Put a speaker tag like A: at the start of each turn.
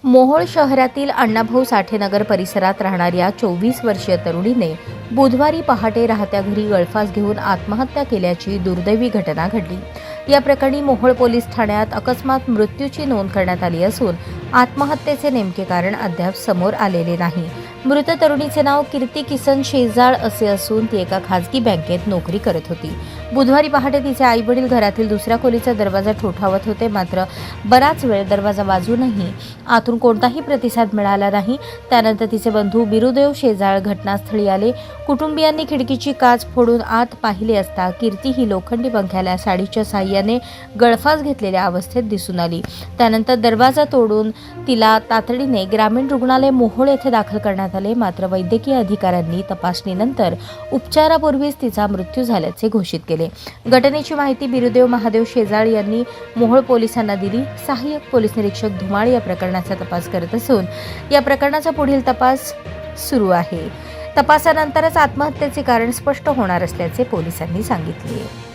A: मोहोळ शहरातील अण्णाभाऊ साठे नगर परिसरात राहणाऱ्या 24 वर्षीय तरुणीने बुधवारी पहाटे राहत्या घरी गळफास घेऊन आत्महत्या केल्याची दुर्दैवी घटना घडली। या प्रकरणी मोहोळ पोलीस ठाण्यात अकस्मात मृत्यूची नोंद करण्यात आली असून आत्महत्येचे नेमके कारण अद्याप समोर आलेले नाही। मृत तरुणीचे नाव कीर्ती किसन शेजाळ असे असून ती एका खासगी बँकेत नोकरी करत होती। बुधवारी पहाटे तिचे आई-वडील घरातील दुसऱ्या खोलीचा दरवाजा ठोठावत होते, मात्र बराच वेळ दरवाजा वाजूनही आतून कोणताही प्रतिसाद मिळाला नाही। त्यानंतर तिचे बंधू बिरुदेव शेजाळ घटनास्थळी आले। कुटुंबियांनी खिडकीची काच फोडून आत पाहिले असता कीर्ती ही लोखंडी पंख्याला साडीच्या साहाय्याने गळफास घेतलेल्या अवस्थेत दिसून आली। त्यानंतर दरवाजा तोडून तिला तातडीने ग्रामीण रुग्णालय मोहोळ येथे दाखल करण्यात आले, मात्र वैद्यकीय अधिकाऱ्यांनी तपासणीनंतर उपचारापूर्वीच तिचा मृत्यू झाल्याचे घोषित केले। घटनेची माहिती बिरुदेव महादेव शेजाळ यांनी मोहोळ पोलिसांना दिली। सहाय्यक पोलीस निरीक्षक धुमाळ या प्रकरणाचा तपास करत असून या प्रकरणाचा पुढील तपास सुरू आहे। तपासानंतरच आत्महत्येचे कारण स्पष्ट होणार असल्याचे पोलिसांनी सांगितले।